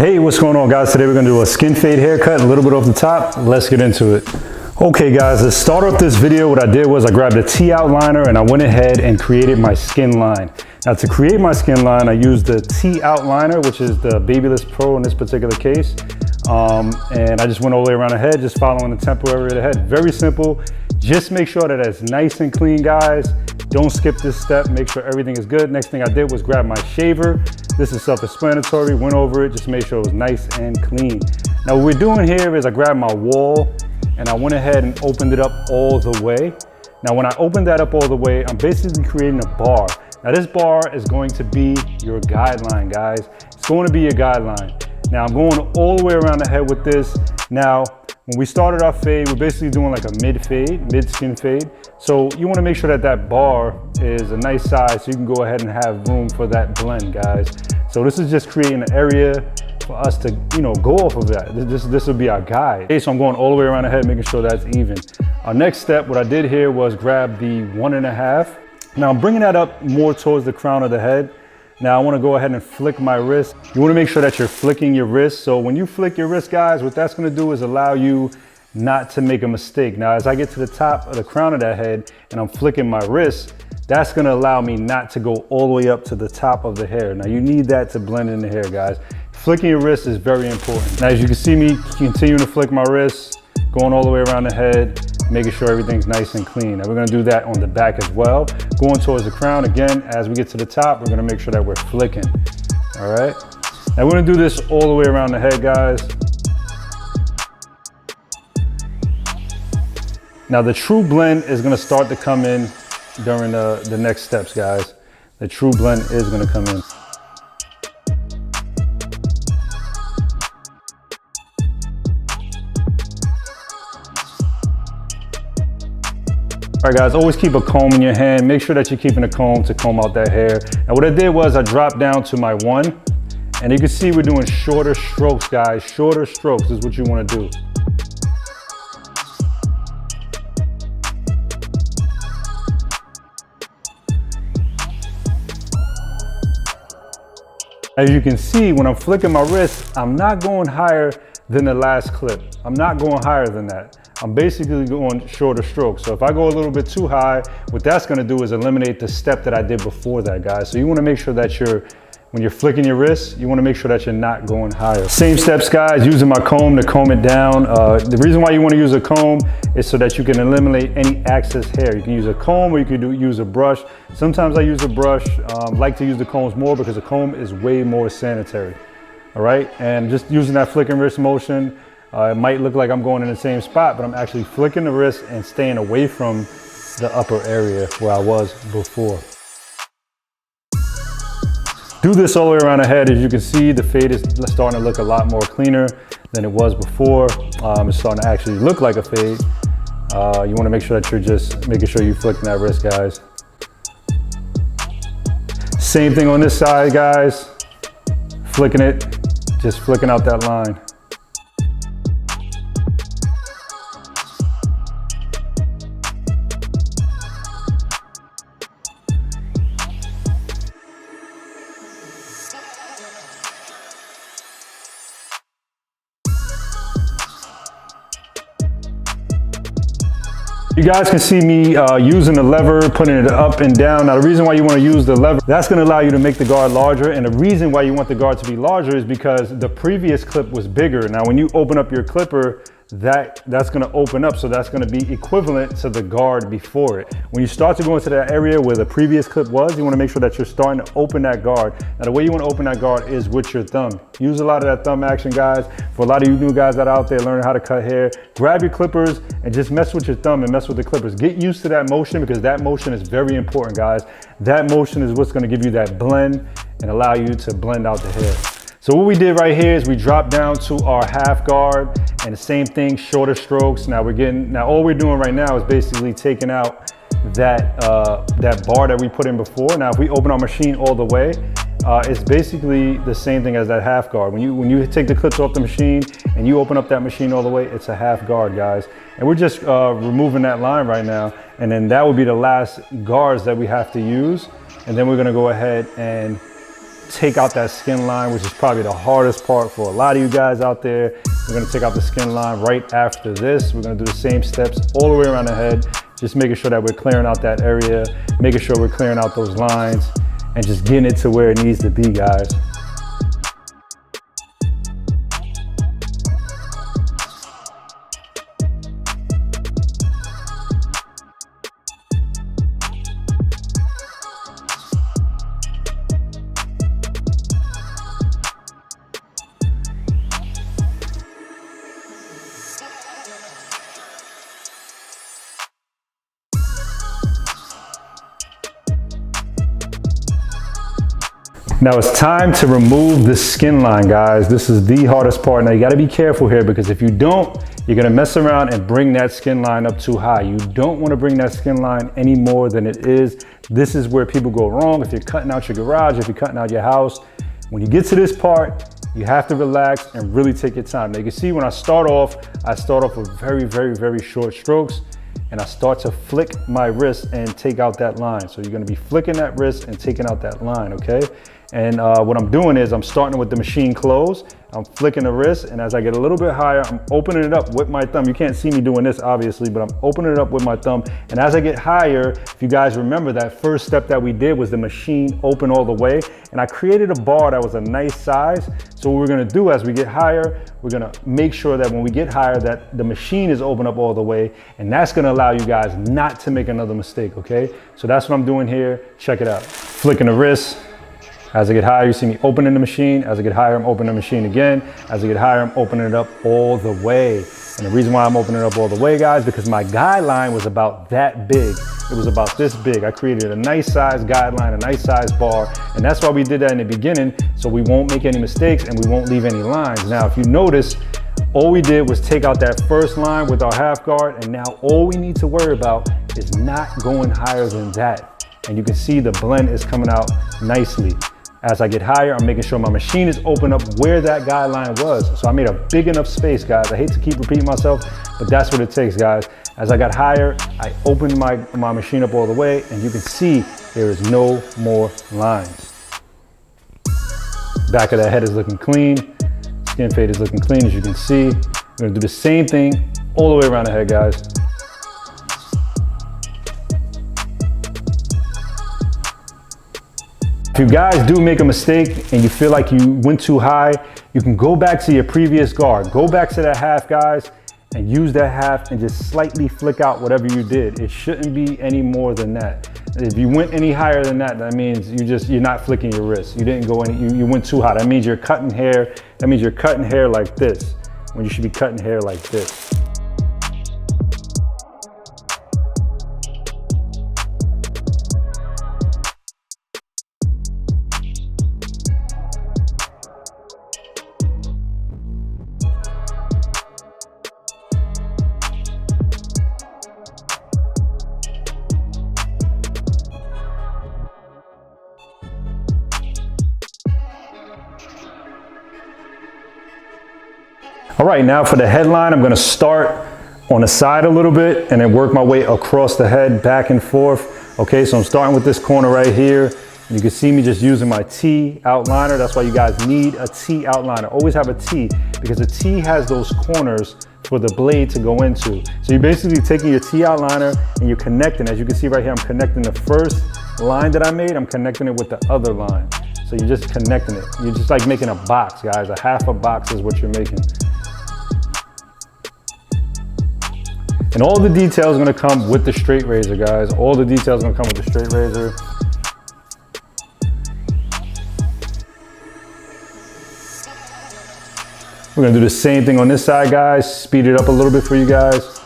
Hey, what's going on, guys? Today we're gonna do a skin fade haircut, a little bit off the top. Let's get into it. Okay guys, to start off this video, what I did was I grabbed a T outliner and I went ahead and created my skin line. Now to create my skin line, I used the T outliner, which is the Babyless Pro in this particular case. And I just went all the way around the head, just following the temple area of the head. Very simple. Just make sure that it's nice and clean, guys. Don't skip this step. Make sure everything is good. Next thing I did was grab my shaver. This is self-explanatory. Went over it, just made sure it was nice and clean. Now what we're doing here is I grabbed my wall and I went ahead and opened it up all the way. Now when I opened that up all the way, I'm basically creating a bar. Now this bar is going to be your guideline, guys. It's going to be your guideline. Now I'm going all the way around the head with this. Now, when we started our fade, we're basically doing like a mid-fade, mid-skin fade. So you wanna make sure that that bar is a nice size so you can go ahead and have room for that blend, guys. So this is just creating an area for us to, go off of that. This will be our guide. Okay, so I'm going all the way around the head, making sure that's even. Our next step, what I did here was grab the 1.5. Now I'm bringing that up more towards the crown of the head. Now I wanna go ahead and flick my wrist. You wanna make sure that you're flicking your wrist. So when you flick your wrist, guys, what that's gonna do is allow you not to make a mistake. Now, as I get to the top of the crown of that head and I'm flicking my wrist, that's gonna allow me not to go all the way up to the top of the hair. Now you need that to blend in the hair, guys. Flicking your wrist is very important. Now, as you can see me continuing to flick my wrist, going all the way around the head, making sure everything's nice and clean. Now we're gonna do that on the back as well. Going towards the crown, again, as we get to the top, we're gonna make sure that we're flicking, all right? Now we're gonna do this all the way around the head, guys. Now the true blend is gonna start to come in during the next steps, guys. The true blend is gonna come in. All right, guys, always keep a comb in your hand. Make sure that you're keeping a comb to comb out that hair. Now what I did was I dropped down to my 1, and you can see we're doing shorter strokes, guys. Shorter strokes is what you wanna do. As you can see, when I'm flicking my wrist, I'm not going higher than the last clip. I'm not going higher than that. I'm basically going shorter strokes. So if I go a little bit too high, what that's gonna do is eliminate the step that I did before that, guys. So you wanna make sure that when you're flicking your wrist, you wanna make sure that you're not going higher. Same steps, guys, using my comb to comb it down. The reason why you wanna use a comb is so that you can eliminate any excess hair. You can use a comb or you can use a brush. Sometimes I use a brush, like to use the combs more because a comb is way more sanitary, all right? And just using that flicking wrist motion, it might look like I'm going in the same spot, but I'm actually flicking the wrist and staying away from the upper area where I was before. Do this all the way around the head. As you can see, the fade is starting to look a lot more cleaner than it was before. It's starting to actually look like a fade. You wanna make sure that you're just making sure you're flicking that wrist, guys. Same thing on this side, guys. Flicking it, just flicking out that line. You guys can see me using the lever, putting it up and down. Now the reason why you want to use the lever, that's going to allow you to make the guard larger. And the reason why you want the guard to be larger is because the previous clip was bigger. Now when you open up your clipper, that's going to open up, so that's going to be equivalent to the guard before it. When you start to go into that area where the previous clip was, you want to make sure that you're starting to open that guard. Now the way you want to open that guard is with your thumb. Use a lot of that thumb action, guys. For a lot of you new guys that are out there learning how to cut hair, grab your clippers and just mess with your thumb and mess with the clippers. Get used to that motion because that motion is very important, guys. That motion is what's going to give you that blend and allow you to blend out the hair. So what we did right here is we dropped down to our half guard and the same thing, shorter strokes. Now all we're doing right now is basically taking out that bar that we put in before. Now if we open our machine all the way, it's basically the same thing as that half guard. When you take the clips off the machine and you open up that machine all the way, it's a half guard, guys. And we're just removing that line right now. And then that would be the last guards that we have to use. And then we're gonna go ahead and take out that skin line, which is probably the hardest part for a lot of you guys out there. We're gonna take out the skin line right after this. We're gonna do the same steps all the way around the head, just making sure that we're clearing out that area, making sure we're clearing out those lines, and just getting it to where it needs to be, guys. Now it's time to remove the skin line, guys. This is the hardest part. Now you gotta be careful here, because if you don't, you're gonna mess around and bring that skin line up too high. You don't wanna bring that skin line any more than it is. This is where people go wrong. If you're cutting out your garage, if you're cutting out your house, when you get to this part, you have to relax and really take your time. Now you can see when I start off with very, very, very short strokes, and I start to flick my wrist and take out that line. So you're gonna be flicking that wrist and taking out that line, okay? And what I'm doing is I'm starting with the machine closed. I'm flicking the wrist, and as I get a little bit higher, I'm opening it up with my thumb. You can't see me doing this, obviously, but I'm opening it up with my thumb. And as I get higher, if you guys remember, that first step that we did was the machine open all the way. And I created a bar that was a nice size. So what we're gonna do as we get higher, we're gonna make sure that when we get higher, that the machine is open up all the way. And that's gonna allow you guys not to make another mistake, okay? So that's what I'm doing here. Check it out. Flicking the wrist. As I get higher, you see me opening the machine. As I get higher, I'm opening the machine again. As I get higher, I'm opening it up all the way. And the reason why I'm opening it up all the way, guys, because my guideline was about that big. It was about this big. I created a nice size guideline, a nice size bar. And that's why we did that in the beginning, so we won't make any mistakes and we won't leave any lines. Now, if you notice, all we did was take out that first line with our half guard, and now all we need to worry about is not going higher than that. And you can see the blend is coming out nicely. As I get higher, I'm making sure my machine is open up where that guideline was. So I made a big enough space, guys. I hate to keep repeating myself, but that's what it takes, guys. As I got higher, I opened my machine up all the way, and you can see there is no more lines. Back of that head is looking clean. Skin fade is looking clean, as you can see. We're gonna do the same thing all the way around the head, guys. If you guys do make a mistake and you feel like you went too high, you can go back to your previous guard. Go back to that half, guys, and use that half and just slightly flick out whatever you did. It shouldn't be any more than that. If you went any higher than that, that means you're not flicking your wrist. You didn't go any, you went too high. That means you're cutting hair. That means you're cutting hair like this, when you should be cutting hair like this. All right, now for the headline, I'm gonna start on the side a little bit and then work my way across the head, back and forth. Okay, so I'm starting with this corner right here. You can see me just using my T outliner. That's why you guys need a T outliner. Always have a T, because a T has those corners for the blade to go into. So you're basically taking your T outliner and you're connecting. As you can see right here, I'm connecting the first line that I made, I'm connecting it with the other line. So you're just connecting it. You're just like making a box, guys. A half a box is what you're making. And all the details are gonna come with the straight razor, guys. All the details are gonna come with the straight razor. We're gonna do the same thing on this side, guys. Speed it up a little bit for you guys.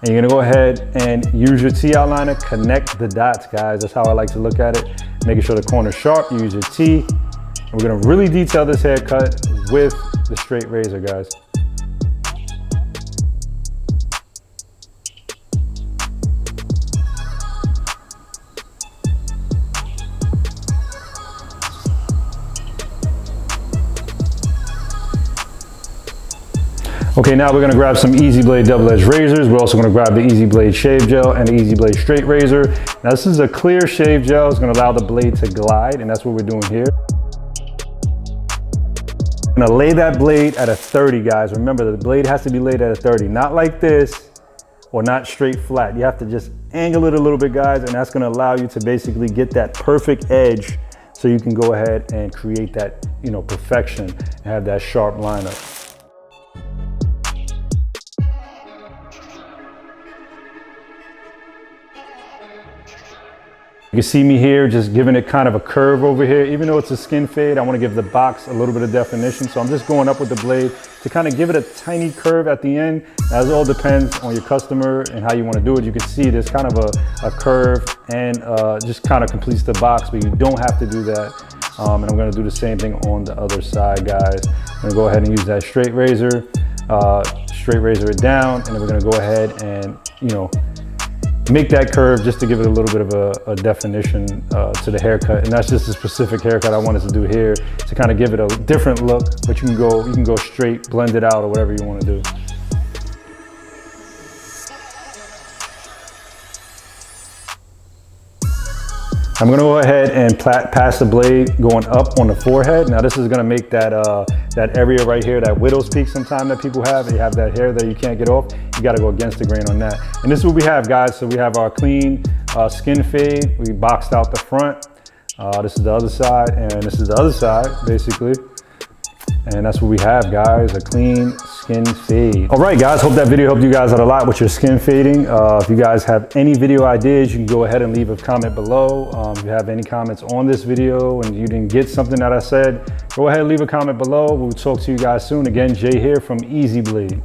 And you're gonna go ahead and use your T outliner, connect the dots, guys. That's how I like to look at it. Making sure the corner's sharp, you use your T. And we're gonna really detail this haircut with the straight razor, guys. Okay, now we're gonna grab some Easy Blade double-edged razors. We're also gonna grab the Easy Blade shave gel and the Easy Blade straight razor. Now this is a clear shave gel. It's gonna allow the blade to glide, and that's what we're doing here. I'm gonna lay that blade at a 30, guys. Remember, the blade has to be laid at a 30, not like this or not straight flat. You have to just angle it a little bit, guys, and that's gonna allow you to basically get that perfect edge so you can go ahead and create that, you know, perfection and have that sharp lineup. You can see me here just giving it kind of a curve over here. Even though it's a skin fade, I want to give the box a little bit of definition. So I'm just going up with the blade to kind of give it a tiny curve at the end. As it all depends on your customer and how you want to do it. You can see there's kind of a curve and just kind of completes the box, but you don't have to do that. And I'm going to do the same thing on the other side, guys. I'm going to go ahead and use that straight razor it down, and then we're going to go ahead and, you know, make that curve just to give it a little bit of a definition to the haircut. And that's just a specific haircut I wanted to do here to kind of give it a different look, but you can go straight, blend it out, or whatever you want to do. I'm going to go ahead and pass the blade going up on the forehead. Now this is going to make that that area right here, that widow's peak sometime that people have. You have that hair that you can't get off. You got to go against the grain on that. And this is what we have, guys. So we have our clean skin fade. We boxed out the front. This is the other side, and this is the other side, basically. And that's what we have, guys, a clean skin fade. All right, guys, hope that video helped you guys out a lot with your skin fading. If you guys have any video ideas, you can go ahead and leave a comment below. If you have any comments on this video and you didn't get something that I said, go ahead and leave a comment below. We'll talk to you guys soon. Again, Jay here from Easy Blade.